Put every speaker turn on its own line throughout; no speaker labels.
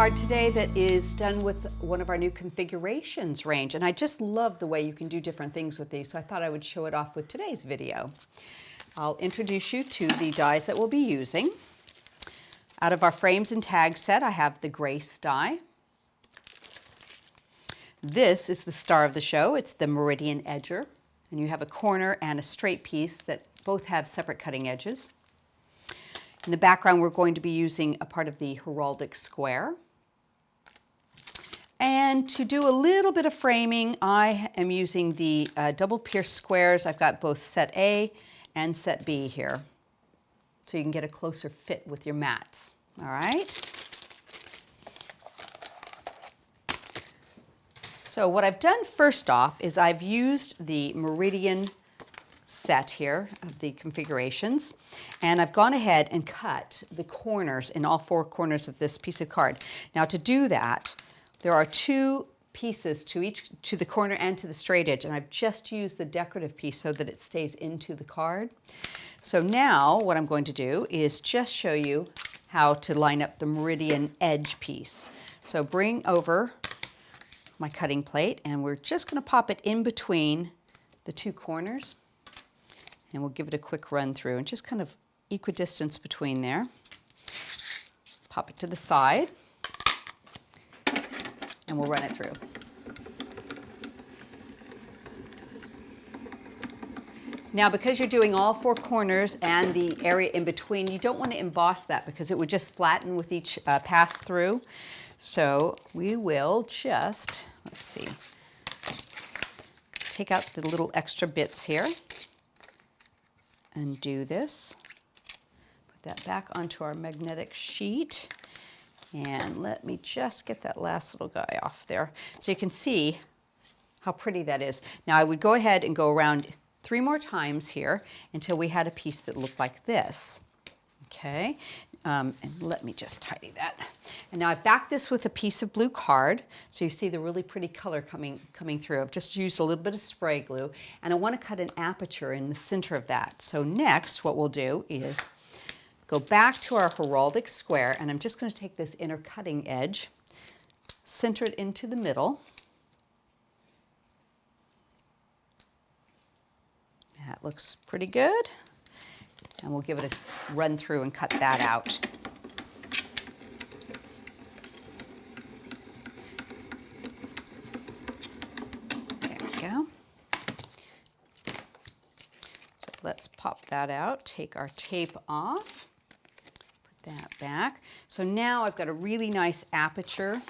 card today that is done with one of our new configurations range, and I just love the way you can do different things with these, so I thought I would show it off with today's video. I'll introduce you to the dies that we'll be using. Out of our frames and tags set, I have the Grace die. This is the star of the show. It's the Meridian edger, and you have a corner and a straight piece that both have separate cutting edges. In the background, we're going to be using a part of the Heraldic square. And to do a little bit of framing, I am using the double pierced squares. I've got both set A and set B here, so you can get a closer fit with your mats. All right. So what I've done first off is I've used the Meridian set here of the configurations, and I've gone ahead and cut the corners in all four corners of this piece of card. Now to do that, there are two pieces to the corner and to the straight edge, and I've just used the decorative piece so that it stays into the card. So now what I'm going to do is just show you how to line up the Meridian edge piece. So bring over my cutting plate, and we're just going to pop it in between the two corners. And we'll give it a quick run through and just kind of equidistance between there. Pop it to the side and we'll run it through. Now, because you're doing all four corners and the area in between, you don't want to emboss that because it would just flatten with each pass through. So we will just, let's see, take out the little extra bits here. Undo this, put that back onto our magnetic sheet, and let me just get that last little guy off there so you can see how pretty that is. Now I would go ahead and go around 3 more times here until we had a piece that looked like this. Okay, and let me just tidy that. And now I've backed this with a piece of blue card, so you see the really pretty color coming through. I've just used a little bit of spray glue, and I want to cut an aperture in the center of that. So next, what we'll do is go back to our heraldic square, and I'm just going to take this inner cutting edge, center it into the middle. That looks pretty good. And we'll give it a run through and cut that out. There we go. So let's pop that out, take our tape off, put that back. So now I've got a really nice aperture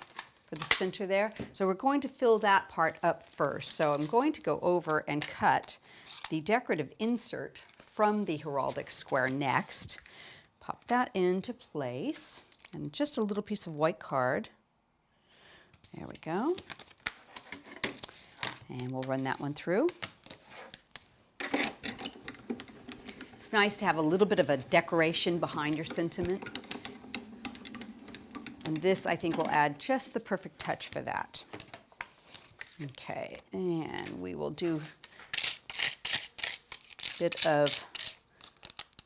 for the center there. So we're going to fill that part up first. So I'm going to go over and cut the decorative insert from the heraldic square next. Pop that into place, and just a little piece of white card. There we go. And we'll run that one through. It's nice to have a little bit of a decoration behind your sentiment. And this, I think, will add just the perfect touch for that. Okay, and we will do a bit of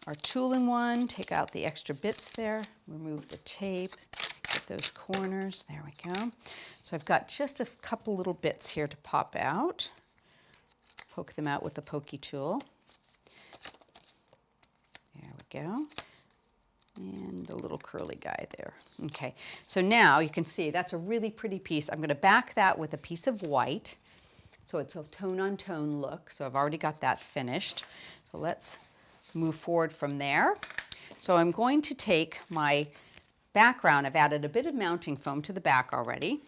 our tool-in one, take out the extra bits there, remove the tape, get those corners, there we go. So I've got just a couple little bits here to pop out, poke them out with the pokey tool. There we go. And the little curly guy there. Okay, so now you can see that's a really pretty piece. I'm going to back that with a piece of white, so it's a tone-on-tone look. So I've already got that finished. So let's move forward from there. So I'm going to take my background. I've added a bit of mounting foam to the back already,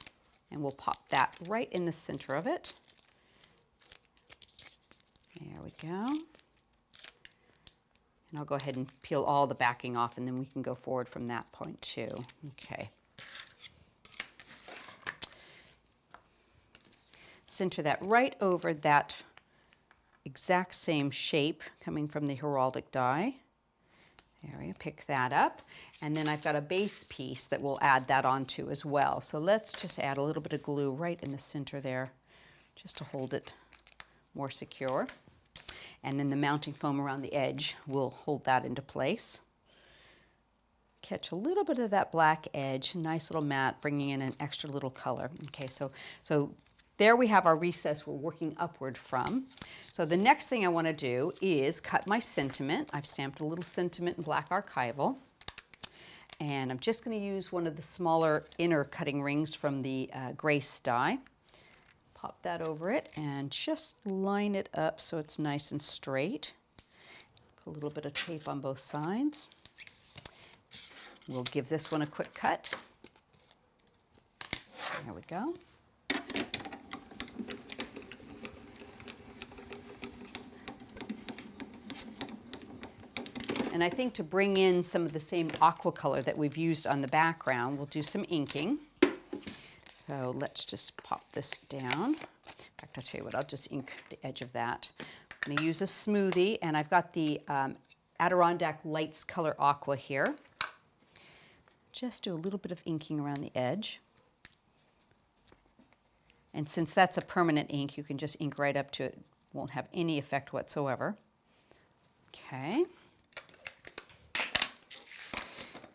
and we'll pop that right in the center of it. There we go. And I'll go ahead and peel all the backing off, and then we can go forward from that point too. Okay. Center that right over that exact same shape coming from the heraldic die. There we go, pick that up. And then I've got a base piece that we'll add that onto as well. So let's just add a little bit of glue right in the center there, just to hold it more secure. And then the mounting foam around the edge will hold that into place. catch a little bit of that black edge, nice little matte, bringing in an extra little color. Okay, so there we have our recess we're working upward from. So the next thing I want to do is cut my sentiment. I've stamped a little sentiment in black Archival. And I'm just going to use one of the smaller inner cutting rings from the Grace die. Pop that over it and just line it up so it's nice and straight. Put a little bit of tape on both sides. We'll give this one a quick cut. There we go. And I think to bring in some of the same aqua color that we've used on the background, we'll do some inking. So let's just pop this down. In fact, I'll tell you what, I'll just ink the edge of that. I'm going to use a smoothie, and I've got the Adirondack Lights Color Aqua here. Just do a little bit of inking around the edge. And since that's a permanent ink, you can just ink right up to it. Won't have any effect whatsoever. Okay.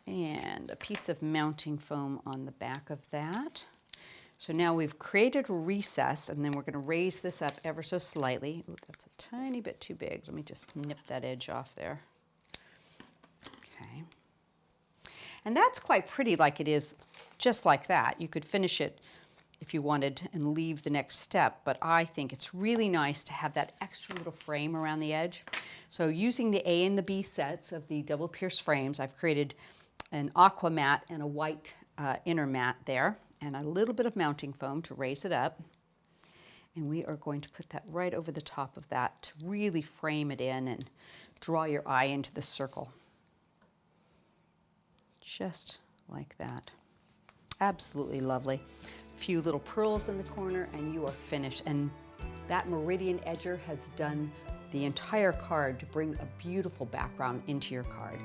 And a piece of mounting foam on the back of that. So now we've created a recess, and then we're going to raise this up ever so slightly. Ooh, that's a tiny bit too big. Let me just nip that edge off there. Okay. And that's quite pretty like it is just like that. You could finish it if you wanted and leave the next step, but I think it's really nice to have that extra little frame around the edge. So using the A and the B sets of the double pierce frames, I've created an aqua matte and a white inner matte there, and a little bit of mounting foam to raise it up. And we are going to put that right over the top of that to really frame it in and draw your eye into the circle. Just like that. Absolutely lovely. A few little pearls in the corner and you are finished. And that Meridian edger has done the entire card to bring a beautiful background into your card.